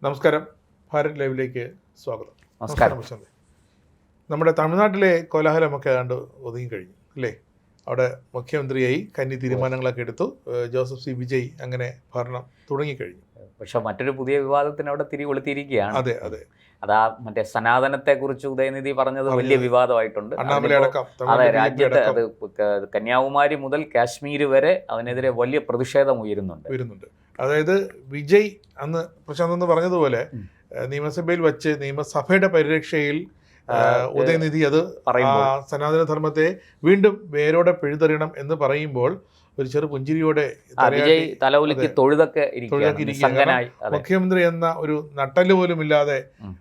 നമസ്കാരം, ഭാരത് ലൈവിലേക്ക് സ്വാഗതം. നമസ്കാരം. നമ്മുടെ തമിഴ്നാട്ടിലെ കോലാഹലമൊക്കെ ഏതാണ്ട് ഒതുങ്ങിക്കഴിഞ്ഞു അല്ലേ? അവിടെ മുഖ്യമന്ത്രിയായി കന്നി തീരുമാനങ്ങളൊക്കെ എടുത്തു. ജോസഫ് സി വിജയ് അങ്ങനെ ഭരണം തുടങ്ങിക്കഴിഞ്ഞു. പക്ഷെ മറ്റൊരു പുതിയ വിവാദത്തിന് അവിടെ തിരികൊളുത്തിയിരിക്കുകയാണ്. അതെ അതെ, അതാ മറ്റേ സനാതനത്തെ കുറിച്ച് ഉദയനിധി പറഞ്ഞത് വലിയ വിവാദമായിട്ടുണ്ട്. അതെ, രാജ്യത്ത് അത് കന്യാകുമാരി മുതൽ കാശ്മീർ വരെ അതിനെതിരെ വലിയ പ്രതിഷേധം ഉയരുന്നുണ്ട്. അതായത് വിജയ് അന്ന് പ്രശാന്ത് പറഞ്ഞതുപോലെ നിയമസഭയിൽ വച്ച് നിയമസഭയുടെ പരിരക്ഷയിൽ ഉദയനിധി അത് സനാതന ധർമ്മത്തെ വീണ്ടും വേരോടെ പിഴുതെറിയണം എന്ന് പറയുമ്പോൾ ഒരു ചെറു പുഞ്ചിരിയോടെ മുഖ്യമന്ത്രി എന്ന ഒരു നട്ടല് പോലും ഇല്ലാതെ,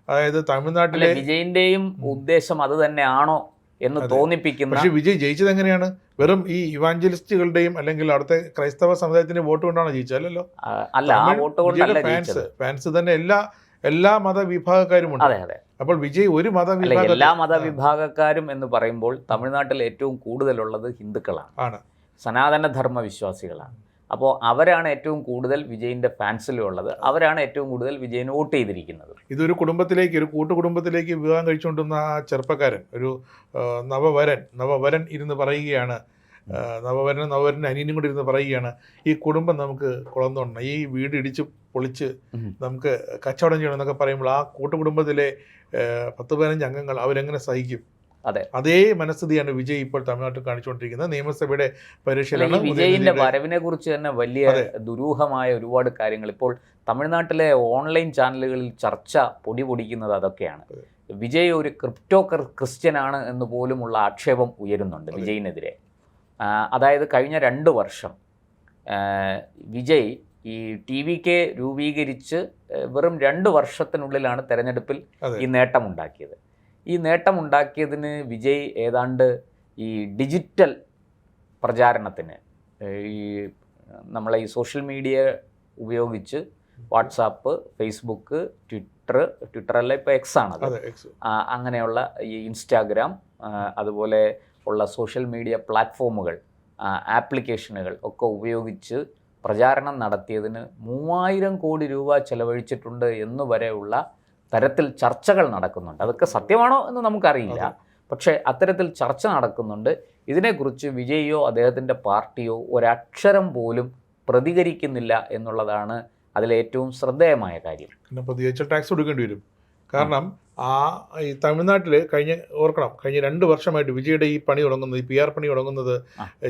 അതായത് തമിഴ്നാട്ടിലെ വിജയിന്റെയും ഉദ്ദേശം അത് തന്നെയാണോ എന്ന് തോന്നിപ്പിക്കുന്നു. പക്ഷെ വിജയ് ജയിച്ചത് എങ്ങനെയാണ്? വെറും ഈ ഇവാഞ്ചലിസ്റ്റുകളുടെയും അല്ലെങ്കിൽ അവിടുത്തെ ക്രൈസ്തവ സമുദായത്തിന്റെ വോട്ട് കൊണ്ടാണ് ജയിച്ചല്ലോ? ഫാൻസ് തന്നെ എല്ലാ മതവിഭാഗക്കാരും ഉണ്ട്. അതെ അതെ. അപ്പോൾ വിജയ് ഒരു എല്ലാ മതവിഭാഗക്കാരും എന്ന് പറയുമ്പോൾ തമിഴ്നാട്ടിൽ ഏറ്റവും കൂടുതലുള്ളത് ഹിന്ദുക്കളാണ്, സനാതന ധർമ്മ വിശ്വാസികളാണ്. അപ്പോൾ അവരാണ് ഏറ്റവും കൂടുതൽ വിജയിന്റെ ഫാൻസിലുള്ളത്, അവരാണ് ഏറ്റവും കൂടുതൽ വിജയിന് വോട്ട് ചെയ്തിരിക്കുന്നത്. ഇതൊരു കുടുംബത്തിലേക്ക്, ഒരു കൂട്ടുകുടുംബത്തിലേക്ക് വിവാഹം കഴിച്ചുകൊണ്ടിരുന്ന ആ ചെറുപ്പക്കാരൻ, ഒരു നവവരൻ ഇരുന്ന് പറയുകയാണ്, നവവരൻ്റെ അനിയനും കൂടി ഇരുന്ന് പറയുകയാണ്, ഈ കുടുംബം നമുക്ക് കുളന്നോണം, ഈ വീട് ഇടിച്ച് പൊളിച്ച് നമുക്ക് കച്ചവടം ചെയ്യണം എന്നൊക്കെ പറയുമ്പോൾ ആ കൂട്ടുകുടുംബത്തിലെ 10-15 അംഗങ്ങൾ അവരെങ്ങനെ സഹിക്കും? അതേ മനസ്ഥിതിയാണ് വിജയ് ഇപ്പോൾ തമിഴ്നാട്ടിൽ കാണിച്ചുകൊണ്ടിരിക്കുന്നത്. നിയമസഭയുടെ പരീക്ഷയിലാണ് വിജയിന്റെ വരവിനെ കുറിച്ച് തന്നെ വലിയ ദുരൂഹമായ ഒരുപാട് കാര്യങ്ങൾ ഇപ്പോൾ തമിഴ്നാട്ടിലെ ഓൺലൈൻ ചാനലുകളിൽ ചർച്ച പൊടിപൊടിക്കുന്നത് അതൊക്കെയാണ്. വിജയ് ഒരു ക്രിപ്റ്റോ ക്രിസ്ത്യനാണ് എന്ന് പോലുമുള്ള ആക്ഷേപം ഉയരുന്നുണ്ട് വിജയിനെതിരെ. അതായത് കഴിഞ്ഞ 2 വർഷം വിജയ് ഈ TVK രൂപീകരിച്ച് വെറും 2 വർഷത്തിനുള്ളിലാണ് തെരഞ്ഞെടുപ്പിൽ ഈ നേട്ടമുണ്ടാക്കിയത്. ഈ നേട്ടമുണ്ടാക്കിയതിന് വിജയ് ഏതാണ്ട് ഈ ഡിജിറ്റൽ പ്രചാരണത്തിന്, ഈ നമ്മളെ ഈ സോഷ്യൽ മീഡിയ ഉപയോഗിച്ച് വാട്സാപ്പ്, ഫേസ്ബുക്ക്, ട്വിറ്ററല്ല ഇപ്പോൾ എക്സ് ആണത്, അങ്ങനെയുള്ള ഈ ഇൻസ്റ്റാഗ്രാം, അതുപോലെ ഉള്ള സോഷ്യൽ മീഡിയ പ്ലാറ്റ്ഫോമുകൾ, ആപ്ലിക്കേഷനുകൾ ഒക്കെ ഉപയോഗിച്ച് പ്രചാരണം നടത്തിയതിന് 3000 കോടി രൂപ ചെലവഴിച്ചിട്ടുണ്ട് എന്ന് വരെയുള്ള തരത്തിൽ ചർച്ചകൾ നടക്കുന്നുണ്ട്. അതൊക്കെ സത്യമാണോ എന്ന് നമുക്കറിയില്ല, പക്ഷേ അത്തരത്തിൽ ചർച്ച നടക്കുന്നുണ്ട്. ഇതിനെക്കുറിച്ച് വിജയോ അദ്ദേഹത്തിൻ്റെ പാർട്ടിയോ ഒരക്ഷരം പോലും പ്രതികരിക്കുന്നില്ല എന്നുള്ളതാണ് അതിലേറ്റവും ശ്രദ്ധേയമായ കാര്യം. പിന്നെ പ്രതികരിച്ച ടാക്സ് കൊടുക്കേണ്ടി വരും. കാരണം ഈ തമിഴ്നാട്ടിൽ കഴിഞ്ഞ 2 വർഷമായിട്ട് വിജയുടെ ഈ പണി തുടങ്ങുന്നത്, ഈ PR പണി തുടങ്ങുന്നത്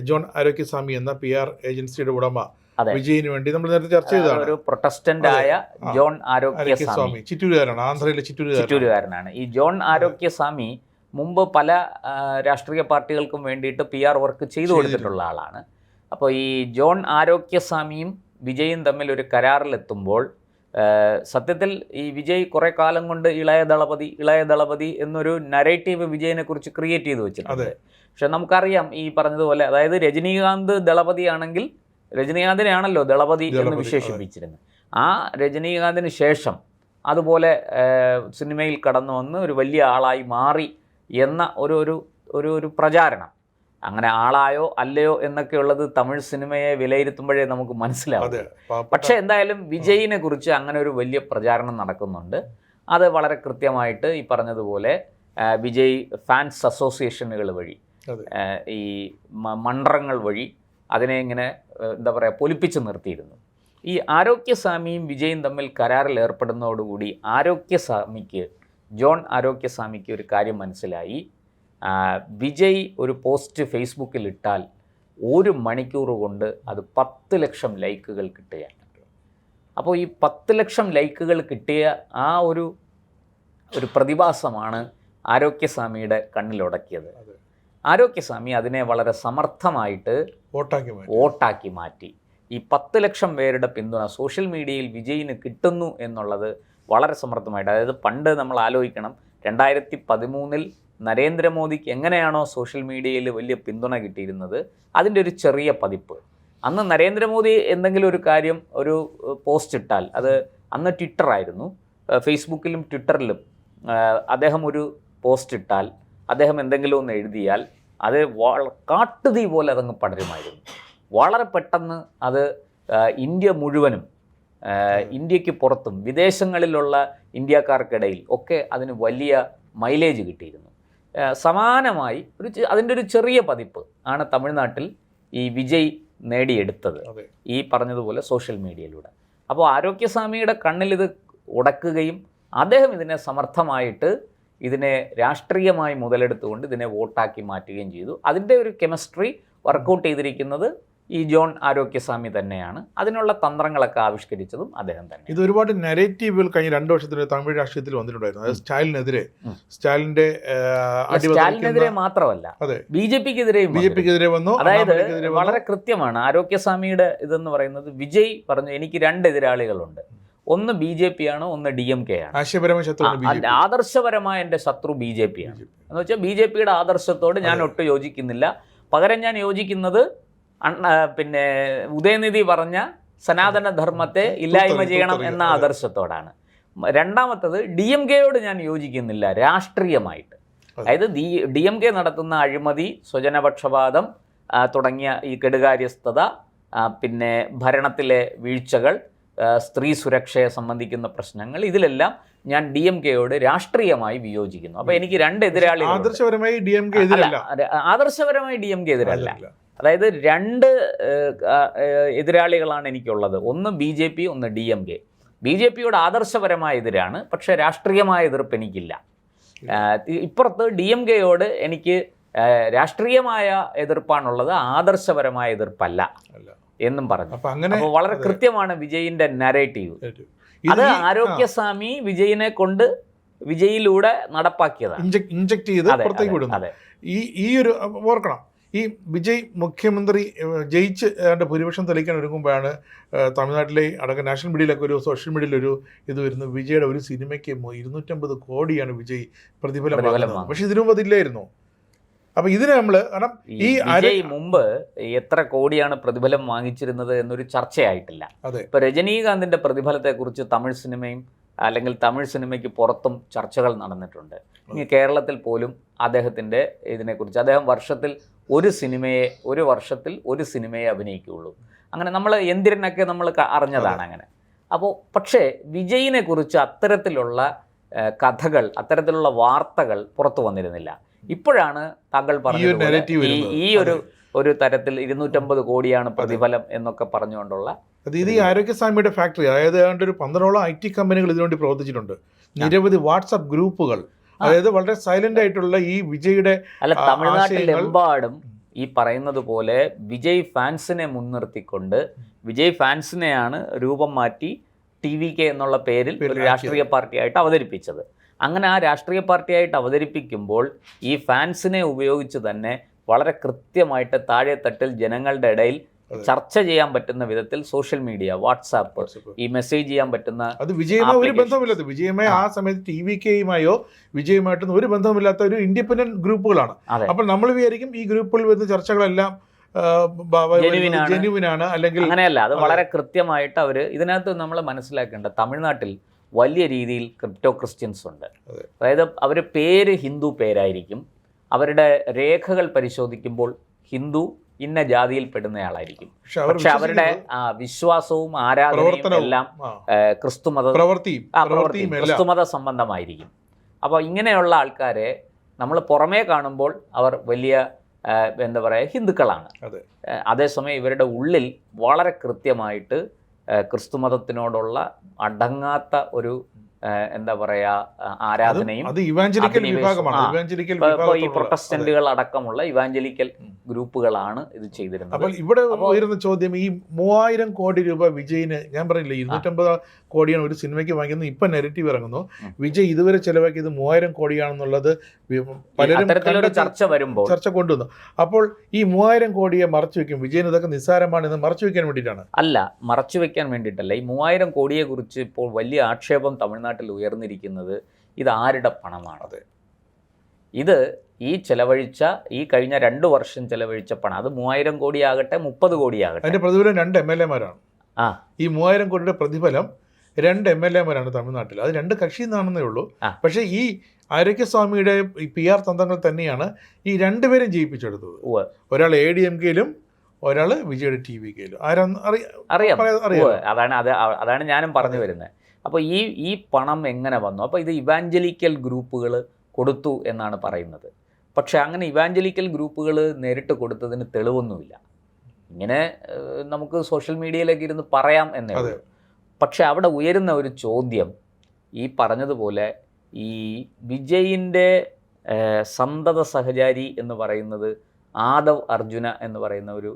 ജോൺ ആരോഗ്യസ്വാമി എന്ന PR ഏജൻസിയുടെ ഉടമ വിജയിന് വേണ്ടി നമ്മൾ നേരത്തെ ചർച്ച ചെയ്തതാണ്. ഒരു പ്രൊട്ടസ്റ്റന്റ് ആയ ജോൺ ആരോഗ്യസ്വാമി, ചിറ്റൂരുകാരനാണ്, ആന്ധ്രയിലെ ചിറ്റൂരുകാരനാണ്. ഈ ജോൺ ആരോഗ്യസ്വാമി മുമ്പ് പല രാഷ്ട്രീയ പാർട്ടികൾക്കും വേണ്ടിയിട്ട് PR വർക്ക് ചെയ്തു കൊടുത്തിട്ടുള്ള ആളാണ്. അപ്പോൾ ഈ ജോൺ ആരോഗ്യസ്വാമിയും വിജയും തമ്മിൽ ഒരു കരാറിലെത്തുമ്പോൾ സത്യത്തിൽ ഈ വിജയ് കുറേ കാലം കൊണ്ട് ഇളയ ദളപതി എന്നൊരു നരേറ്റീവ് വിജയനെ കുറിച്ച് ക്രിയേറ്റ് ചെയ്ത് വെച്ചിട്ടുണ്ട്. പക്ഷെ നമുക്കറിയാം ഈ പറഞ്ഞതുപോലെ, അതായത് രജനീകാന്ത് ദളപതിയാണെങ്കിൽ രജനീകാന്തിനെയാണല്ലോ ദളപതി എന്ന് വിശേഷിപ്പിച്ചിരുന്നത്. ആ രജനീകാന്തിന് ശേഷം അതുപോലെ സിനിമയിൽ കടന്നു വന്ന് ഒരു വലിയ ആളായി മാറി എന്ന ഒരു പ്രചാരണം, അങ്ങനെ ആളായോ അല്ലയോ എന്നൊക്കെയുള്ളത് തമിഴ് സിനിമയെ വിലയിരുത്തുമ്പോഴേ നമുക്ക് മനസ്സിലാവും. പക്ഷേ എന്തായാലും വിജയിനെ കുറിച്ച് അങ്ങനെ ഒരു വലിയ പ്രചാരണം നടക്കുന്നുണ്ട്. അത് വളരെ കൃത്യമായിട്ട് ഈ പറഞ്ഞതുപോലെ വിജയ് ഫാൻസ് അസോസിയേഷനുകൾ വഴി, ഈ മണ്ഡലങ്ങൾ വഴി അതിനെ ഇങ്ങനെ എന്താ പറയുക പൊലിപ്പിച്ച് നിർത്തിയിരുന്നു. ഈ ആരോഗ്യസ്വാമിയും വിജയും തമ്മിൽ കരാറിൽ ഏർപ്പെടുന്നതോടുകൂടി ജോൺ ആരോഗ്യസ്വാമിക്ക് ഒരു കാര്യം മനസ്സിലായി. വിജയ് ഒരു പോസ്റ്റ് ഫേസ്ബുക്കിൽ ഇട്ടാൽ 1 മണിക്കൂർ കൊണ്ട് അത് 10 ലക്ഷം ലൈക്കുകൾ കിട്ടുകയാണ്. അപ്പോൾ ഈ 10 ലക്ഷം ലൈക്കുകൾ കിട്ടിയ ആ ഒരു പ്രതിഭാസമാണ് ആരോഗ്യസ്വാമിയുടെ കണ്ണിലുടക്കിയത്. ആരോഗ്യസ്വാമി അതിനെ വളരെ സമർത്ഥമായിട്ട് വോട്ടാക്കി മാറ്റി. ഈ 10 ലക്ഷം പേരുടെ പിന്തുണ സോഷ്യൽ മീഡിയയിൽ വിജയിന് കിട്ടുന്നു എന്നുള്ളത് വളരെ സമർത്ഥമായിട്ട്, അതായത് പണ്ട് നമ്മൾ ആലോചിക്കണം, 2013 നരേന്ദ്രമോദിക്ക് എങ്ങനെയാണോ സോഷ്യൽ മീഡിയയിൽ വലിയ പിന്തുണ കിട്ടിയിരുന്നത്, അതിൻ്റെ ഒരു ചെറിയ പതിപ്പ്. അന്ന് നരേന്ദ്രമോദി എന്തെങ്കിലും ഒരു കാര്യം, ഒരു പോസ്റ്റ് ഇട്ടാൽ, അത് അന്ന് ട്വിറ്ററായിരുന്നു, ഫേസ്ബുക്കിലും ട്വിറ്ററിലും അദ്ദേഹം ഒരു പോസ്റ്റ് ഇട്ടാൽ, അദ്ദേഹം എന്തെങ്കിലും ഒന്ന് എഴുതിയാൽ അത് കാട്ടുതീ പോലെ അതങ്ങ് പടരുമായിരുന്നു. വളരെ പെട്ടെന്ന് അത് ഇന്ത്യ മുഴുവനും ഇന്ത്യക്ക് പുറത്തും വിദേശങ്ങളിലുള്ള ഇന്ത്യക്കാർക്കിടയിൽ ഒക്കെ അതിന് വലിയ മൈലേജ് കിട്ടിയിരുന്നു. സമാനമായി അതിൻ്റെ ഒരു ചെറിയ പതിപ്പ് ആണ് തമിഴ്നാട്ടിൽ ഈ വിജയ് നേടിയെടുത്തത്, ഈ പറഞ്ഞതുപോലെ സോഷ്യൽ മീഡിയയിലൂടെ. അപ്പോൾ ആരോഗ്യസ്വാമിയുടെ കണ്ണിൽ ഇത് ഉടക്കുകയും അദ്ദേഹം ഇതിനെ സമർത്ഥമായിട്ട് ഇതിനെ രാഷ്ട്രീയമായി മുതലെടുത്തുകൊണ്ട് ഇതിനെ വോട്ടാക്കി മാറ്റുകയും ചെയ്തു. അതിൻ്റെ ഒരു കെമിസ്ട്രി വർക്കൗട്ട് ചെയ്തിരിക്കുന്നത് ഈ ജോൺ ആരോഗ്യസ്വാമി തന്നെയാണ്. അതിനുള്ള തന്ത്രങ്ങളൊക്കെ ആവിഷ്കരിച്ചതും അദ്ദേഹം തന്നെ. ഇത് ഒരുപാട് നെഗറ്റീവുകൾ കഴിഞ്ഞ 2 വർഷത്തിന് തമിഴ് രാഷ്ട്രീയത്തിൽ വന്നിട്ടുണ്ടായിരുന്നു. അത് സ്റ്റാലിനെതിരെ മാത്രമല്ല, ബിജെപിക്കെതിരെ വന്നു. അതായത് വളരെ കൃത്യമാണ് ആരോഗ്യസ്വാമിയുടെ ഇതെന്ന് പറയുന്നത്. വിജയ് പറഞ്ഞു എനിക്ക് 2 എതിരാളികളുണ്ട്, ഒന്ന് BJP ആണ്, ഒന്ന് DMK ആണ്. ആദർശപരമായ എൻ്റെ ശത്രു BJP ആണ് എന്ന് വെച്ചാൽ BJPയുടെ ആദർശത്തോട് ഞാൻ ഒട്ടും യോജിക്കുന്നില്ല. പകരം ഞാൻ യോജിക്കുന്നത് പിന്നെ ഉദയനിധി പറഞ്ഞ സനാതന ധർമ്മത്തെ ഇല്ലായ്മ ചെയ്യണം എന്ന ആദർശത്തോടാണ്. രണ്ടാമത്തത് DMKയോട് ഞാൻ യോജിക്കുന്നില്ല രാഷ്ട്രീയമായിട്ട്. അതായത് DMK നടത്തുന്ന അഴിമതി, സ്വജനപക്ഷപാതം തുടങ്ങിയ ഈ കെടുകാര്യസ്ഥത, പിന്നെ ഭരണത്തിലെ വീഴ്ചകൾ, സ്ത്രീ സുരക്ഷയെ സംബന്ധിക്കുന്ന പ്രശ്നങ്ങൾ, ഇതിലെല്ലാം ഞാൻ DMKയോട് രാഷ്ട്രീയമായി വിയോജിക്കുന്നു. അപ്പോൾ എനിക്ക് 2 എതിരാളികൾ. ആദർശപരമായി DMK എതിരല്ല. അതായത് 2 എതിരാളികളാണ് എനിക്കുള്ളത്. ഒന്ന് BJP, ഒന്ന് DMK. BJPയോട് ആദർശപരമായ എതിരാണ്, പക്ഷേ രാഷ്ട്രീയമായ എതിർപ്പ് എനിക്കില്ല. ഇപ്പുറത്ത് DMKയോട് എനിക്ക് രാഷ്ട്രീയമായ എതിർപ്പാണുള്ളത്, ആദർശപരമായ എതിർപ്പല്ല എന്നും പറഞ്ഞു. അപ്പോൾ വളരെ കൃത്യമാണ് വിജയിന്റെ നരേറ്റീവ്. അത് ആരോഗ്യസ്വാമി വിജയിനെ കൊണ്ട് വിജയിലൂടെ നടപ്പാക്കിയതാണ്, ഇൻജക്ട് ചെയ്ത് പുറത്തേക്ക് വിടുന്നു. ഈ ഒരു ഓർക്കണം, ഈ വിജയ് മുഖ്യമന്ത്രി ജയിച്ച് ഭൂരിപക്ഷം തെളിയിക്കാൻ ഒരുങ്ങുമ്പോഴാണ് തമിഴ്നാട്ടിലെ അടക്കം നാഷണൽ മീഡിയയിലൊക്കെ ഒരു സോഷ്യൽ മീഡിയയിലൊരു ഇത് വരുന്നു. വിജയുടെ ഒരു സിനിമയ്ക്ക് 250 കോടിയാണ് വിജയ് പ്രതിഫലം വാങ്ങുന്നത്. പക്ഷെ ഇതിനു മുമ്പ് അതില്ലായിരുന്നു. അപ്പൊ ഇതിന് നമ്മള് കാരണം ഈ വിജയ് മുമ്പ് എത്ര കോടിയാണ് പ്രതിഫലം വാങ്ങിച്ചിരുന്നത് എന്നൊരു ചർച്ചയായിട്ടില്ല. ഇപ്പൊ രജനീകാന്തിന്റെ പ്രതിഫലത്തെ കുറിച്ച് തമിഴ് സിനിമയും അല്ലെങ്കിൽ തമിഴ് സിനിമയ്ക്ക് പുറത്തും ചർച്ചകൾ നടന്നിട്ടുണ്ട്. ഇനി കേരളത്തിൽ പോലും അദ്ദേഹത്തിന്റെ ഇതിനെക്കുറിച്ച് അദ്ദേഹം വർഷത്തിൽ ഒരു സിനിമയെ അഭിനയിക്കുകയുള്ളൂ. അങ്ങനെ നമ്മൾ എന്തിരനൊക്കെ നമ്മൾ അറിഞ്ഞതാണ് അങ്ങനെ. അപ്പോൾ പക്ഷേ വിജയിനെ കുറിച്ച് അത്തരത്തിലുള്ള കഥകൾ, അത്തരത്തിലുള്ള വാർത്തകൾ പുറത്തു വന്നിരുന്നില്ല. ഇപ്പോഴാണ് താങ്കൾ പറഞ്ഞത് ഈ ഒരു തരത്തിൽ 250 കോടിയാണ് പ്രതിഫലം എന്നൊക്കെ പറഞ്ഞുകൊണ്ടുള്ള ഇത് ഈ ആരോഗ്യസ്വാമിയുടെ ഫാക്ടറി. അതായത് ഏതാണ്ട് ഒരു 12ഓളം IT കമ്പനികൾ ഇതിനുവേണ്ടി പ്രവർത്തിച്ചിട്ടുണ്ട്. നിരവധി വാട്സാപ്പ് ഗ്രൂപ്പുകൾ, അതായത് വളരെ സൈലന്റ് ആയിട്ടുള്ള ഈ വിജയുടെ തമിഴ്നാട്ടിലെമ്പാടും ഈ പറയുന്നത് പോലെ വിജയ് ഫാൻസിനെ മുൻനിർത്തിക്കൊണ്ട് വിജയ് ഫാൻസിനെയാണ് രൂപം മാറ്റി TVK എന്നുള്ള പേരിൽ ഒരു രാഷ്ട്രീയ പാർട്ടിയായിട്ട് അവതരിപ്പിച്ചത്. അങ്ങനെ ആ രാഷ്ട്രീയ പാർട്ടിയായിട്ട് അവതരിപ്പിക്കുമ്പോൾ ഈ ഫാൻസിനെ ഉപയോഗിച്ച് തന്നെ വളരെ കൃത്യമായിട്ട് താഴെത്തട്ടിൽ ജനങ്ങളുടെ ഇടയിൽ ചർച്ച ചെയ്യാൻ പറ്റുന്ന വിധത്തിൽ സോഷ്യൽ മീഡിയ, വാട്സാപ്പ്, ഈ മെസ്സേജ് ചെയ്യാൻ പറ്റുന്ന, അത് വിജയമായി ഒരു ബന്ധമില്ലാത്ത, വിജയമായി ആ സമയത്ത് TVKയുമായോ വിജയമായിട്ടൊന്നും ഒരു ബന്ധമില്ലാത്ത ഒരു ഇൻഡിപെൻഡന്റ് ഗ്രൂപ്പുകളാണ്. അപ്പോൾ നമ്മൾ വിചാരിക്കും ഈ ഗ്രൂപ്പുകളിൽ വരുന്ന ചർച്ചകളെല്ലാം ജെന്യുവിനാണ്, അല്ലെങ്കിൽ അങ്ങനെയല്ല. അത് വളരെ കൃത്യമായിട്ട് അവർ ഇതിനകത്ത് നമ്മൾ മനസ്സിലാക്കേണ്ട, തമിഴ്നാട്ടിൽ വലിയ രീതിയിൽ ക്രിപ്റ്റോ ക്രിസ്ത്യൻസ് ഉണ്ട്. അതായത് അവർ പേര് ഹിന്ദു പേരായിരിക്കും, അവരുടെ രേഖകൾ പരിശോധിക്കുമ്പോൾ ഹിന്ദു ഇന്ന ജാതിയിൽ പെടുന്നയാളായിരിക്കും, പക്ഷെ അവരുടെ വിശ്വാസവും ആരാധനയും എല്ലാം ക്രിസ്തുമത സംബന്ധമായിരിക്കും. അപ്പോൾ ഇങ്ങനെയുള്ള ആൾക്കാരെ നമ്മൾ പുറമേ കാണുമ്പോൾ അവർ വലിയ എന്താ പറയുക ഹിന്ദുക്കളാണ്. അതേസമയം ഇവരുടെ ഉള്ളിൽ വളരെ കൃത്യമായിട്ട് ക്രിസ്തുമതത്തിനോടുള്ള അടങ്ങാത്ത ഒരു എന്താ പറയാ ആരാധനയും, ഈ പ്രൊട്ടസ്റ്റന്റുകൾ അടക്കമുള്ള ഇവാഞ്ചലിക്കൽ ഗ്രൂപ്പുകളാണ് ഇത് ചെയ്തിരുന്നത്. അപ്പോൾ ഇവിടെ ഉയരുന്ന ചോദ്യം, ഈ 3000 കോടി രൂപ വിജയിന്, ഞാൻ പറഞ്ഞില്ല 250 കോടിയാണ് ഒരു സിനിമയ്ക്ക് വാങ്ങിക്കുന്നത്, ഇപ്പൊ നെഗറ്റീവ് ഇറങ്ങുന്നു. വിജയ് ഇതുവരെ ചെലവാക്കിയത് 3000 കോടിയാണെന്നുള്ളത് പലരും ചർച്ച കൊണ്ടുവന്നു. അപ്പോൾ ഈ 3000 കോടിയെ മറച്ചു വെക്കും, വിജയന് ഇതൊക്കെ നിസ്സാരമാണെന്ന് മറച്ചു വെക്കാൻ വേണ്ടിയിട്ടാണ്? അല്ല, മറച്ചു വെക്കാൻ വേണ്ടിയിട്ടല്ല. ഈ 3000 കോടിയെ കുറിച്ച് ഇപ്പോൾ വലിയ ആക്ഷേപം തമിഴ്നാട്ടിൽ ഉയർന്നിരിക്കുന്നത് ഇത് ആരുടെ പണമാണ്? ഇത് ഈ കഴിഞ്ഞ 2 വർഷം ചെലവഴിച്ച പണം, അത് 3000 കോടിയാകട്ടെ 30 കോടിയാകട്ടെ, അതിന്റെ പ്രതിഫലം 2 MLA-മാരാണ്. ഈ 3000 കോടിയുടെ പ്രതിഫലം 2 MLA-മാരാണ് തമിഴ്നാട്ടിൽ. അത് 2 കക്ഷി നിന്നാണെന്നേ ഉള്ളൂ. പക്ഷേ ഈ ആരോഗ്യസ്വാമിയുടെ PR തന്ത്രങ്ങൾ തന്നെയാണ് ഈ 2 പേരും ജയിപ്പിച്ചെടുത്തത്. ഒരാൾ ADMK-യിലും ഒരാൾ വിജയുടെ TVKയിലും. ആരാന്ന് അറിയാം. അറിയാം. അതാണ് ഞാനും പറഞ്ഞു വരുന്നത്. അപ്പോൾ ഈ പണം എങ്ങനെ വന്നു? അപ്പോൾ ഇത് ഇവാഞ്ചലിക്കൽ ഗ്രൂപ്പുകൾ കൊടുത്തു എന്നാണ് പറയുന്നത്. പക്ഷേ അങ്ങനെ ഇവാഞ്ചലിക്കൽ ഗ്രൂപ്പുകൾ നേരിട്ട് കൊടുത്തതിന് തെളിവൊന്നുമില്ല. ഇങ്ങനെ നമുക്ക് സോഷ്യൽ മീഡിയയിലേക്ക് ഇരുന്ന് പറയാം എന്നേ ഉള്ളൂ. പക്ഷെ അവിടെ ഉയരുന്ന ഒരു ചോദ്യം, ഈ പറഞ്ഞതുപോലെ ഈ വിജയിൻ്റെ സന്തത സഹചാരി എന്ന് പറയുന്നത് ആദവ് അർജുന എന്ന് പറയുന്ന ഒരു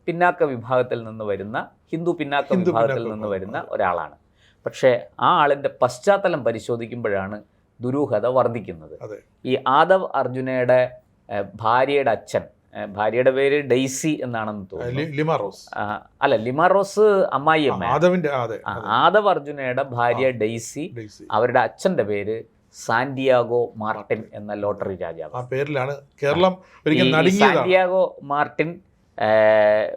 പിന്നാക്ക വിഭാഗത്തിൽ നിന്ന് വരുന്ന ഹിന്ദു പിന്നാക്ക വിഭാഗത്തിൽ നിന്ന് വരുന്ന ഒരാളാണ്. പക്ഷേ ആ ആളിൻ്റെ പശ്ചാത്തലം പരിശോധിക്കുമ്പോഴാണ് ദുരൂഹത വർദ്ധിക്കുന്നത്. ഈ ആദവ് അർജുനയുടെ ഭാര്യയുടെ അച്ഛൻ, ഭാര്യയുടെ പേര് ഡെയ്സി എന്നാണെന്ന് തോന്നുന്നു. ലിമാറോസ് അമ്മായിയമ്മ. ആദവ് അർജുനയുടെ ഭാര്യ ഡെയ്സി, അവരുടെ അച്ഛൻ്റെ പേര് സാന്റിയാഗോ മാർട്ടിൻ എന്ന ലോട്ടറി രാജാവ്. പേരിലാണ് കേരളം. സാന്റിയാഗോ മാർട്ടിൻ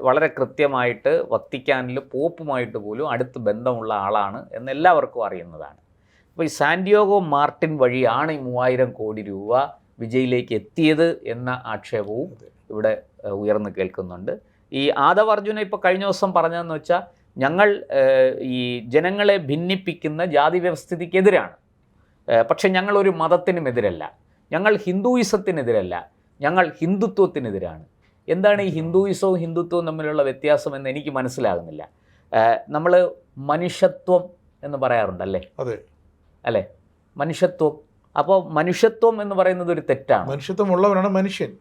വളരെ കൃത്യമായിട്ട് വത്തിക്കാനിൽ പോപ്പുമായിട്ട് പോലും അടുത്ത് ബന്ധമുള്ള ആളാണ് എന്ന് എല്ലാവർക്കും അറിയുന്നതാണ്. അപ്പോൾ ഈ സാന്റിയാഗോ മാർട്ടിൻ വഴിയാണ് ഈ 3000 കോടി രൂപ വിജയിലേക്ക് എത്തിയത് എന്ന ആക്ഷേപവും ഇവിടെ ഉയർന്നു കേൾക്കുന്നുണ്ട്. ഈ ആദവ് അർജുന ഇപ്പോൾ കഴിഞ്ഞ ദിവസം പറഞ്ഞതെന്ന് വെച്ചാൽ, ഞങ്ങൾ ഈ ജനങ്ങളെ ഭിന്നിപ്പിക്കുന്ന ജാതി വ്യവസ്ഥിതിക്കെതിരാണ്, പക്ഷെ ഞങ്ങളൊരു മതത്തിനുമെതിരല്ല, ഞങ്ങൾ ഹിന്ദുയിസത്തിനെതിരല്ല, ഞങ്ങൾ ഹിന്ദുത്വത്തിനെതിരാണ്. എന്താണ് ഈ ഹിന്ദുത്വവും തമ്മിലുള്ള വ്യത്യാസം എന്ന് എനിക്ക് മനസ്സിലാകുന്നില്ല. നമ്മൾ മനുഷ്യത്വം എന്ന് പറയാറുണ്ടല്ലേ? അല്ലേ, മനുഷ്യത്വം. അപ്പോൾ മനുഷ്യത്വം എന്ന് പറയുന്നത് ഒരു തെറ്റാണ്. മനുഷ്യത്വമുള്ളവനാണ് മനുഷ്യൻ.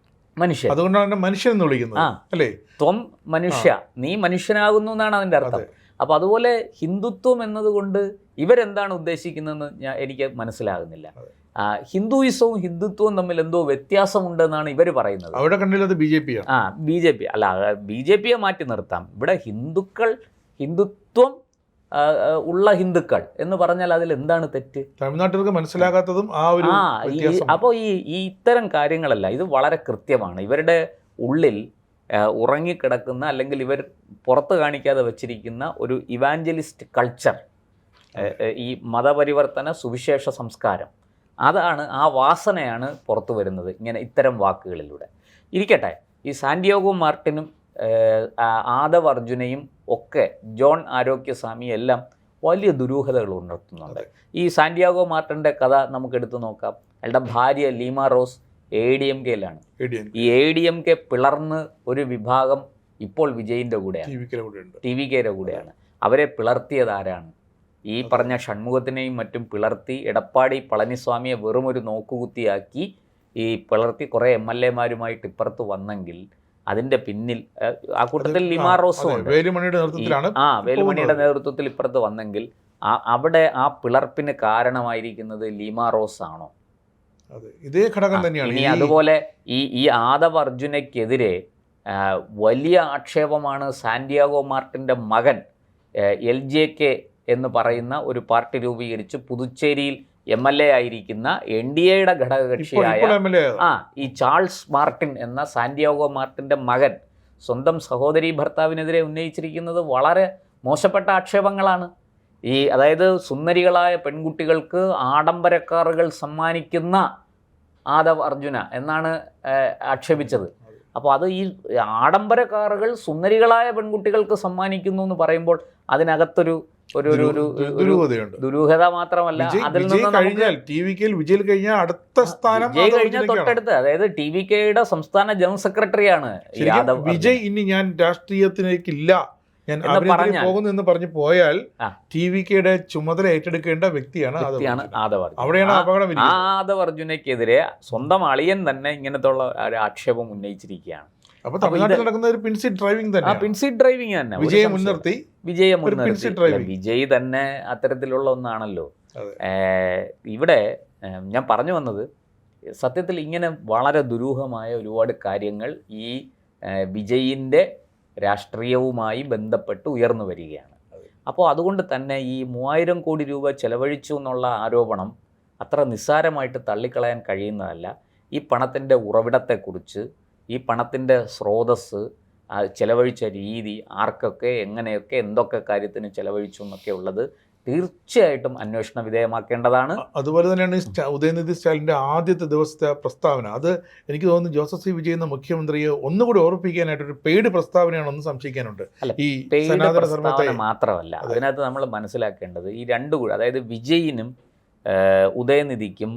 അതുകൊണ്ടാണ് മനുഷ്യൻ എന്ന് വിളിക്കുന്നത്, അല്ലേ? ത്വം മനുഷ്യ, നീ മനുഷ്യനാകുന്നു എന്നാണ് അതിൻ്റെ അർത്ഥം. അപ്പോൾ അതുപോലെ ഹിന്ദുത്വം എന്നതുകൊണ്ട് ഇവരെന്താണ് ഉദ്ദേശിക്കുന്നതെന്ന് എനിക്ക് മനസ്സിലാകുന്നില്ല. ഹിന്ദുയിസവും ഹിന്ദുത്വവും തമ്മിൽ എന്തോ വ്യത്യാസമുണ്ടെന്നാണ് ഇവർ പറയുന്നത്. അവിടെ കണ്ടില്ലത് BJP അല്ല, BJPയെ മാറ്റി നിർത്താം. ഇവിടെ ഹിന്ദുത്വം ഉള്ള ഹിന്ദുക്കൾ എന്ന് പറഞ്ഞാൽ അതിൽ എന്താണ് തെറ്റ്? തമിഴ്നാട്ടിലേക്ക് മനസ്സിലാകാത്തതും അപ്പോൾ ഈ ഇത്തരം കാര്യങ്ങളല്ല, ഇത് വളരെ കൃത്യമാണ്. ഇവരുടെ ഉള്ളിൽ ഉറങ്ങിക്കിടക്കുന്ന, അല്ലെങ്കിൽ ഇവർ പുറത്ത് കാണിക്കാതെ വച്ചിരിക്കുന്ന ഒരു ഇവാഞ്ചലിസ്റ്റ് കൾച്ചർ, ഈ മതപരിവർത്തന സുവിശേഷ സംസ്കാരം, അതാണ്, ആ വാസനയാണ് പുറത്തു വരുന്നത് ഇത്തരം വാക്കുകളിലൂടെ. ഇരിക്കട്ടെ, ഈ സാന്റിയാഗോ മാർട്ടിനും ആദവ് അർജുനയും ഒക്കെ, ജോൺ ആരോഗ്യസ്വാമി എല്ലാം വലിയ ദുരൂഹതകൾ ഉണർത്തുന്നുണ്ട്. ഈ സാന്റിയാഗോ മാർട്ടിൻ്റെ കഥ നമുക്കെടുത്ത് നോക്കാം. അയാളുടെ ഭാര്യ ലീമാറോസ് ADMKയിലാണ്. ഈ ADMK പിളർന്ന് ഒരു വിഭാഗം ഇപ്പോൾ വിജയിൻ്റെ കൂടെയാണ്, TVKയുടെ കൂടെയാണ്. അവരെ പിളർത്തിയത് ആരാണ്? ഈ പറഞ്ഞ ഷൺമുഖത്തിനെയും മറ്റും പിളർത്തി എടപ്പാടി പളനിസ്വാമിയെ വെറും ഒരു നോക്കുകുത്തിയാക്കി ഈ പിളർത്തി കുറേ MLAമാരുമായിട്ട് ഇപ്പുറത്ത് വന്നെങ്കിൽ അതിൻ്റെ പിന്നിൽ ആ കൂട്ടത്തിൽ ലിമാറോസും ഉണ്ട്. വേലുമണിയുടെ നേതൃത്വത്തിൽ ഇപ്പുറത്ത് വന്നെങ്കിൽ അവിടെ ആ പിളർപ്പിന് കാരണമായിരിക്കുന്നത് ലിമാറോസ് ആണോ? ഇതേ ഘടകം തന്നെയാണ്. ഇനി അതുപോലെ ഈ ആദവ് അർജുനയ്ക്കെതിരെ വലിയ ആക്ഷേപമാണ് സാന്റിയാഗോ മാർട്ടിൻ്റെ മകൻ LJK എന്ന് പറയുന്ന ഒരു പാർട്ടി രൂപീകരിച്ച് പുതുച്ചേരിയിൽ MLA ആയിരിക്കുന്ന NDAയുടെ ഘടകകക്ഷിയായ ഈ ചാൾസ് മാർട്ടിൻ എന്ന സാന്റിയാഗോ മാർട്ടിൻ്റെ മകൻ സ്വന്തം സഹോദരി ഭർത്താവിനെതിരെ ഉന്നയിച്ചിരിക്കുന്നത് വളരെ മോശപ്പെട്ട ആക്ഷേപങ്ങളാണ്. അതായത് സുന്ദരികളായ പെൺകുട്ടികൾക്ക് ആഡംബര കാറുകൾ സമ്മാനിക്കുന്ന ആദവ് അർജുന എന്നാണ് ആക്ഷേപിച്ചത്. അപ്പോൾ അത് ഈ ആഡംബര കാറുകൾ സുന്ദരികളായ പെൺകുട്ടികൾക്ക് സമ്മാനിക്കുന്നു എന്ന് പറയുമ്പോൾ അതിനകത്തൊരു ദുരൂഹത മാത്രമല്ല, അതിൽ നിന്ന് തൊട്ടടുത്ത്, അതായത് TVKയുടെ സംസ്ഥാന ജനറൽ സെക്രട്ടറിയാണ് വിജയ്. ഇനി ഞാൻ രാഷ്ട്രീയത്തിലേക്കില്ല, ഞാൻ പോകുന്നു പറഞ്ഞു പോയാൽ TVKയുടെ ചുമതല ഏറ്റെടുക്കേണ്ട വ്യക്തിയാണ് ആദവ്. അവിടെയാണ് അപകടം. ആദവ് അർജുനയ്ക്കെതിരെ സ്വന്തം അളിയൻ തന്നെ ഇങ്ങനത്തെ ഉള്ള ഒരു ആക്ഷേപം ഉന്നയിച്ചിരിക്കുകയാണ്. അപ്പോൾ തമിഴ്നാട്ടിൽ നടക്കുന്ന ഒരു പിൻസീറ്റ് ഡ്രൈവിംഗ് തന്നെ, പിൻസീറ്റ് ഡ്രൈവിംഗ് തന്നെ. വിജയെ മുൻനിർത്തി വിജയ് തന്നെ അത്തരത്തിലുള്ള ഒന്നാണല്ലോ. ഇവിടെ ഞാൻ പറഞ്ഞു വന്നത്, സത്യത്തിൽ ഇങ്ങനെ വളരെ ദുരൂഹമായ ഒരുപാട് കാര്യങ്ങൾ ഈ വിജയിൻ്റെ രാഷ്ട്രീയവുമായി ബന്ധപ്പെട്ട് ഉയർന്നു വരികയാണ്. അപ്പോൾ അതുകൊണ്ട് തന്നെ ഈ 3000 കോടി രൂപ ചെലവഴിച്ചു എന്നുള്ള ആരോപണം അത്ര നിസ്സാരമായിട്ട് തള്ളിക്കളയാൻ കഴിയുന്നതല്ല. ഈ പണത്തിൻ്റെ ഉറവിടത്തെക്കുറിച്ച്, ഈ പണത്തിൻ്റെ സ്രോതസ്സ്, ചെലവഴിച്ച രീതി, ആർക്കൊക്കെ എങ്ങനെയൊക്കെ എന്തൊക്കെ കാര്യത്തിന് ചെലവഴിച്ചു എന്നൊക്കെ ഉള്ളത് തീർച്ചയായിട്ടും അന്വേഷണ വിധേയമാക്കേണ്ടതാണ്. അതുപോലെ തന്നെയാണ് ഉദയനിധി സ്റ്റാലിൻ്റെ ആദ്യത്തെ ദിവസത്തെ പ്രസ്താവന. അത് എനിക്ക് തോന്നുന്നു ജോസഫ് സി വിജയ് എന്ന മുഖ്യമന്ത്രിയെ ഒന്നുകൂടി ഓർപ്പിക്കാനായിട്ട് ഒരു പെയ്ഡ് പ്രസ്താവനയാണെന്ന് സംശയിക്കാനുണ്ട്. ഈ സനാതന ധർമ്മത്തെ മാത്രമല്ല, അതിനകത്ത് നമ്മൾ മനസ്സിലാക്കേണ്ടത് ഈ അതായത് വിജയിനും ഉദയനിധിക്കും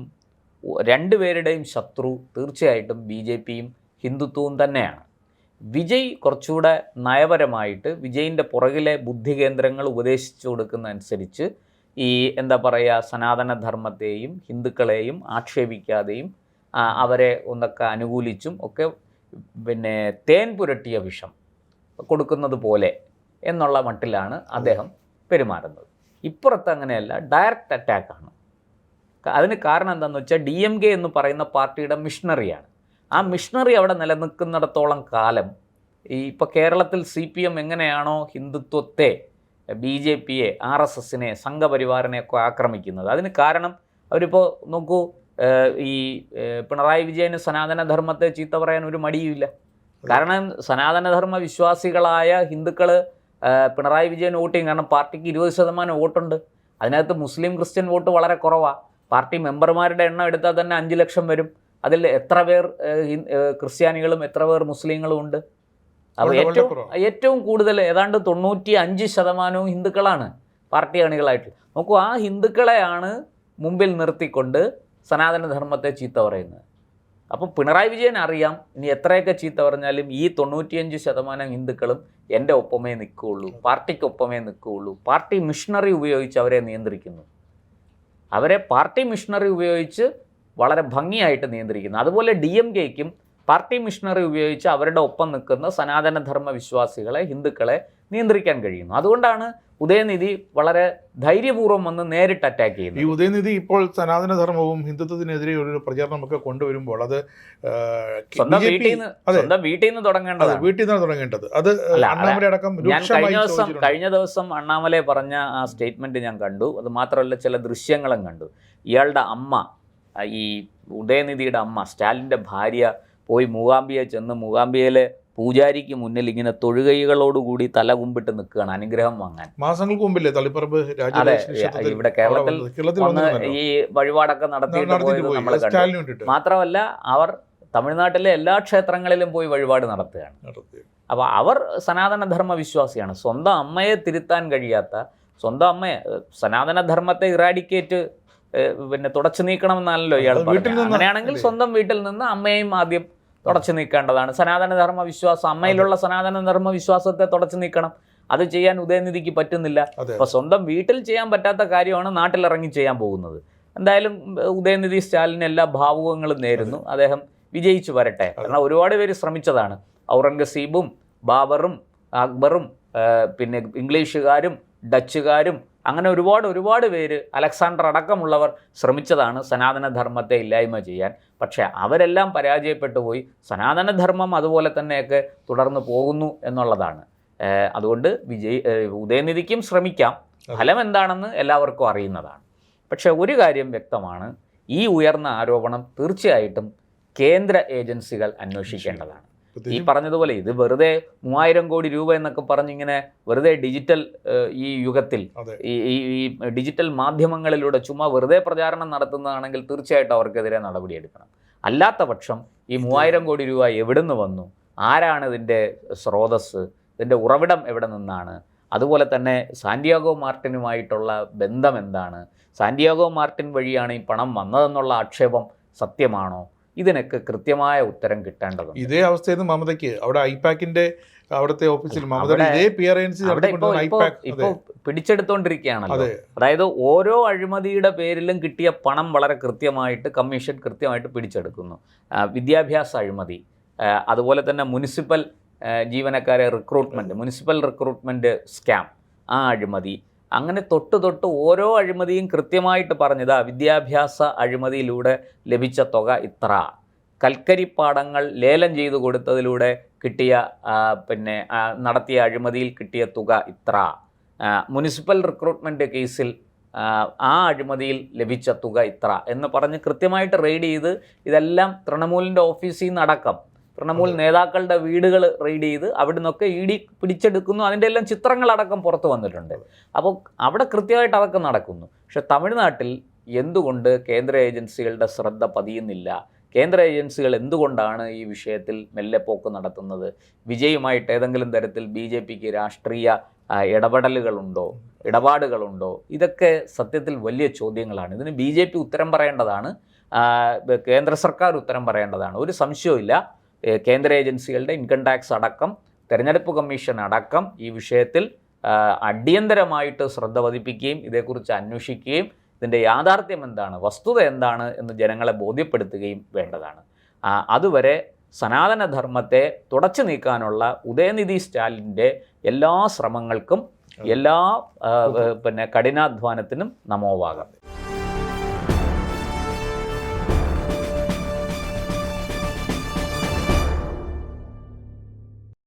രണ്ടുപേരുടെയും ശത്രു തീർച്ചയായിട്ടും BJPയും ഹിന്ദുത്വവും തന്നെയാണ്. വിജയ് കുറച്ചുകൂടെ നയപരമായിട്ട് വിജയിൻ്റെ പുറകിലെ ബുദ്ധികേന്ദ്രങ്ങൾ ഉപദേശിച്ചു കൊടുക്കുന്നതനുസരിച്ച് ഈ എന്താ പറയുക, സനാതനധർമ്മത്തെയും ഹിന്ദുക്കളെയും ആക്ഷേപിക്കാതെയും അവരെ ഒന്നൊക്കെ അനുകൂലിച്ചും ഒക്കെ പിന്നെ തേൻ പുരട്ടിയ വിഷം കൊടുക്കുന്നത് പോലെ എന്നുള്ള മട്ടിലാണ് അദ്ദേഹം പെരുമാറുന്നത്. ഇപ്പുറത്ത് അങ്ങനെയല്ല, ഡയറക്റ്റ് അറ്റാക്കാണ്. അതിന് കാരണം എന്താണെന്ന് വെച്ചാൽ DMK എന്ന് പറയുന്ന പാർട്ടിയുടെ മിഷണറിയാണ്. ആ മിഷണറി അവിടെ നിലനിൽക്കുന്നിടത്തോളം കാലം ഇപ്പോൾ കേരളത്തിൽ CPM എങ്ങനെയാണോ ഹിന്ദുത്വത്തെ, BJPയെ, RSSനെ, സംഘപരിവാറിനെയൊക്കെ ആക്രമിക്കുന്നത്, അതിന് കാരണം അവരിപ്പോൾ നോക്കൂ, ഈ പിണറായി വിജയന് സനാതനധർമ്മത്തെ ചീത്ത പറയാൻ ഒരു മടിയുമില്ല. കാരണം സനാതനധർമ്മ വിശ്വാസികളായ ഹിന്ദുക്കൾ പിണറായി വിജയൻ വോട്ട് ചെയ്യും. കാരണം പാർട്ടിക്ക് 20% വോട്ടുണ്ട്. അതിനകത്ത് മുസ്ലിം ക്രിസ്ത്യൻ വോട്ട് വളരെ കുറവാണ്. പാർട്ടി മെമ്പർമാരുടെ എണ്ണം എടുത്താൽ തന്നെ 5 ലക്ഷം വരും. അതിൽ എത്ര പേർ ക്രിസ്ത്യാനികളും എത്ര പേർ മുസ്ലിങ്ങളും ഉണ്ട്? അപ്പോൾ ഏറ്റവും കൂടുതൽ ഏതാണ്ട് 95% ഹിന്ദുക്കളാണ് പാർട്ടി അണികളായിട്ട്. നോക്കൂ, ആ ഹിന്ദുക്കളെയാണ് മുമ്പിൽ നിർത്തിക്കൊണ്ട് സനാതനധർമ്മത്തെ ചീത്ത പറയുന്നത്. അപ്പോൾ പിണറായി വിജയൻ അറിയാം, ഇനി എത്രയൊക്കെ ചീത്ത പറഞ്ഞാലും ഈ 95% ഹിന്ദുക്കളും എൻ്റെ ഒപ്പമേ നിൽക്കുകയുള്ളൂ, പാർട്ടിക്കൊപ്പമേ നിൽക്കുകയുള്ളൂ. പാർട്ടി മിഷണറി ഉപയോഗിച്ച് അവരെ നിയന്ത്രിക്കുന്നു. അവരെ പാർട്ടി മിഷണറി ഉപയോഗിച്ച് വളരെ ഭംഗിയായിട്ട് നിയന്ത്രിക്കുന്നു. അതുപോലെ DMKയ്ക്കും പാർട്ടി മിഷണറി ഉപയോഗിച്ച് അവരുടെ ഒപ്പം നിൽക്കുന്ന സനാതനധർമ്മ വിശ്വാസികളെ, ഹിന്ദുക്കളെ നിയന്ത്രിക്കാൻ കഴിയുന്നു. അതുകൊണ്ടാണ് ഉദയനിധി വളരെ ധൈര്യപൂർവ്വം വന്ന് നേരിട്ട് അറ്റാക്ക് ചെയ്യുന്നത്. ഈ ഉദയനിധി ഇപ്പോൾ സനാതനധർമ്മവും ഹിന്ദുത്വത്തിനെതിരെ ഒരു പ്രചാരണമൊക്കെ കൊണ്ടുവരുമ്പോൾ അത് സ്വന്തം വീട്ടിൽ നിന്ന് തുടങ്ങേണ്ടത് അത് അണ്ണാമല അടക്കം കഴിഞ്ഞ ദിവസം അണ്ണാമലൈ പറഞ്ഞ ആ സ്റ്റേറ്റ്മെന്റ് ഞാൻ കണ്ടു. അത് മാത്രമല്ല, ചില ദൃശ്യങ്ങളും കണ്ടു. ഇയാളുടെ അമ്മ, ഈ ഉദയനിധിയുടെ അമ്മ, സ്റ്റാലിൻ്റെ ഭാര്യ പോയി മൂകാംബിയെ ചെന്ന് മൂകാംബിയയിലെ പൂജാരിക്ക് മുന്നിൽ ഇങ്ങനെ തൊഴുകൈകളോടുകൂടി തല കുമ്പിട്ട് നിൽക്കുകയാണ് അനുഗ്രഹം വാങ്ങാൻ. മാസങ്ങൾക്ക് മുമ്പില്ലേ തളിപ്പറമ്പ് ഇവിടെ കേരളത്തിൽ ഈ വഴിപാടൊക്കെ നടത്തിയിട്ട് പോയത് നമ്മൾ കണ്ടു. മാത്രമല്ല, അവർ തമിഴ്നാട്ടിലെ എല്ലാ ക്ഷേത്രങ്ങളിലും പോയി വഴിപാട് നടത്തുകയാണ്. അപ്പോൾ അവർ സനാതനധർമ്മ വിശ്വാസിയാണ്. സ്വന്തം അമ്മയെ തിരുത്താൻ കഴിയാത്ത, സ്വന്തം അമ്മയെ, സനാതനധർമ്മത്തെ ഇറാഡിക്കേറ്റ് പിന്നെ തുടച്ചു നീക്കണമെന്നാണല്ലോ ഇയാൾ പറഞ്ഞത്. അങ്ങനെയാണെങ്കിൽ സ്വന്തം വീട്ടിൽ നിന്ന് അമ്മയെയും ആദ്യം തുടച്ചു നീക്കേണ്ടതാണ്. സനാതനധർമ്മ വിശ്വാസം, അമ്മയിലുള്ള സനാതനധർമ്മ വിശ്വാസത്തെ തുടച്ചു നീക്കണം. അത് ചെയ്യാൻ ഉദയനിധിക്ക് പറ്റുന്നില്ല. അപ്പോൾ സ്വന്തം വീട്ടിൽ ചെയ്യാൻ പറ്റാത്ത കാര്യമാണ് നാട്ടിലിറങ്ങി ചെയ്യാൻ പോകുന്നത്. എന്തായാലും ഉദയനിധി സ്റ്റാലിന് എല്ലാ ഭാവുകങ്ങളും നേരുന്നു. അദ്ദേഹം വിജയിച്ചു വരട്ടെ. കാരണം ഒരുപാട് പേര് ശ്രമിച്ചതാണ്. ഔറംഗസീബും ബാബറും അക്ബറും പിന്നെ ഇംഗ്ലീഷുകാരും ഡച്ചുകാരും അങ്ങനെ ഒരുപാട് പേര്, അലക്സാണ്ടർ അടക്കമുള്ളവർ ശ്രമിച്ചതാണ് സനാതനധർമ്മത്തെ ഇല്ലായ്മ ചെയ്യാൻ. പക്ഷേ അവരെല്ലാം പരാജയപ്പെട്ടു പോയി. സനാതനധർമ്മം അതുപോലെ തന്നെയൊക്കെ തുടർന്ന് പോകുന്നു എന്നുള്ളതാണ്. അതുകൊണ്ട് ഉദയനിധിക്കും ശ്രമിക്കാം. ഫലം എന്താണെന്ന് എല്ലാവർക്കും അറിയുന്നതാണ്. പക്ഷേ ഒരു കാര്യം വ്യക്തമാണ്, ഈ ഉയർന്ന ആരോപണം തീർച്ചയായിട്ടും കേന്ദ്ര ഏജൻസികൾ അന്വേഷിക്കേണ്ടതാണ്. ഈ പറഞ്ഞതുപോലെ ഇത് വെറുതെ 3000 കോടി രൂപ എന്നൊക്കെ പറഞ്ഞിങ്ങനെ വെറുതെ ഡിജിറ്റൽ ഈ യുഗത്തിൽ ഈ ഡിജിറ്റൽ മാധ്യമങ്ങളിലൂടെ ചുമ്മാ വെറുതെ പ്രചാരണം നടത്തുന്നതാണെങ്കിൽ തീർച്ചയായിട്ടും അവർക്കെതിരെ നടപടിയെടുക്കണം. അല്ലാത്ത പക്ഷം ഈ 3000 കോടി രൂപ എവിടെ നിന്ന് വന്നു, ആരാണ് ഇതിൻ്റെ സ്രോതസ്സ്, ഇതിൻ്റെ ഉറവിടം എവിടെ നിന്നാണ്, അതുപോലെ തന്നെ സാന്റിയാഗോ മാർട്ടിനുമായിട്ടുള്ള ബന്ധം എന്താണ്, സാന്റിയാഗോ മാർട്ടിൻ വഴിയാണ് ഈ പണം വന്നതെന്നുള്ള ആക്ഷേപം സത്യമാണോ, ഇതിനൊക്കെ കൃത്യമായ ഉത്തരം കിട്ടേണ്ടതുണ്ട്. ഇതേ അവസ്ഥയിൽ മമതയ്ക്ക് അവിടെ ഐപാക്കിന്റെ അവിടുത്തെ ഓഫീസിൽ ഇപ്പോൾ പിടിച്ചെടുത്തോണ്ടിരിക്കുകയാണല്ലോ. അതായത് ഓരോ അഴിമതിയുടെ പേരിലും കിട്ടിയ പണം വളരെ കൃത്യമായിട്ട് കമ്മീഷൻ കൃത്യമായിട്ട് പിടിച്ചെടുക്കുന്നു. വിദ്യാഭ്യാസ അഴിമതി, അതുപോലെ തന്നെ മുനിസിപ്പൽ ജീവനക്കാരെ മുനിസിപ്പൽ റിക്രൂട്ട്മെന്റ് സ്കാം, ആ അഴിമതി, അങ്ങനെ തൊട്ട് ഓരോ അഴിമതിയും കൃത്യമായിട്ട് പറഞ്ഞത് വിദ്യാഭ്യാസ അഴിമതിയിലൂടെ ലഭിച്ച തുക ഇത്ര, കൽക്കരിപ്പാടങ്ങൾ ലേലം ചെയ്തു കൊടുത്തതിലൂടെ കിട്ടിയ പിന്നെ നടത്തിയ അഴിമതിയിൽ കിട്ടിയ തുക ഇത്ര, മുനിസിപ്പൽ റിക്രൂട്ട്മെൻറ്റ് കേസിൽ ആ അഴിമതിയിൽ ലഭിച്ച തുക ഇത്ര എന്ന് പറഞ്ഞ് കൃത്യമായിട്ട് റെയ്ഡ് ചെയ്ത് ഇതെല്ലാം തൃണമൂലിൻ്റെ ഓഫീസിൽ നിന്നടക്കം തൃണമൂൽ നേതാക്കളുടെ വീടുകൾ റെയ്ഡ് ചെയ്ത് അവിടെ നിന്നൊക്കെ ED പിടിച്ചെടുക്കുന്നു. അതിൻ്റെ എല്ലാം ചിത്രങ്ങളടക്കം പുറത്തു വന്നിട്ടുണ്ട്. അപ്പോൾ അവിടെ കൃത്യമായിട്ട് അതൊക്കെ നടക്കുന്നു. പക്ഷെ തമിഴ്നാട്ടിൽ എന്തുകൊണ്ട് കേന്ദ്ര ഏജൻസികളുടെ ശ്രദ്ധ പതിയുന്നില്ല? കേന്ദ്ര ഏജൻസികൾ എന്തുകൊണ്ടാണ് ഈ വിഷയത്തിൽ മെല്ലെപ്പോക്ക് നടത്തുന്നത്? വിജയുമായിട്ട് ഏതെങ്കിലും തരത്തിൽ BJPക്ക് രാഷ്ട്രീയ ഇടപാടുകളുണ്ടോ? ഇതൊക്കെ സത്യത്തിൽ വലിയ ചോദ്യങ്ങളാണ്. ഇതിന് BJP ഉത്തരം പറയേണ്ടതാണ്, കേന്ദ്ര സർക്കാർ ഉത്തരം പറയേണ്ടതാണ്. ഒരു സംശയവുമില്ല, കേന്ദ്ര ഏജൻസികളുടെ ഇൻകം ടാക്സ് അടക്കം തെരഞ്ഞെടുപ്പ് കമ്മീഷൻ അടക്കം ഈ വിഷയത്തിൽ അടിയന്തരമായിട്ട് ശ്രദ്ധ പതിപ്പിക്കുകയും ഇതേക്കുറിച്ച് അന്വേഷിക്കുകയും ഇതിൻ്റെ യാഥാർത്ഥ്യം എന്താണ്, വസ്തുത എന്താണ് എന്ന് ജനങ്ങളെ ബോധ്യപ്പെടുത്തുകയും വേണ്ടതാണ്. അതുവരെ സനാതനധർമ്മത്തെ തുടച്ചു നീക്കാനുള്ള ഉദയനിധി സ്റ്റാലിൻ്റെ എല്ലാ ശ്രമങ്ങൾക്കും എല്ലാ കഠിനാധ്വാനത്തിനും നമോവാകാം.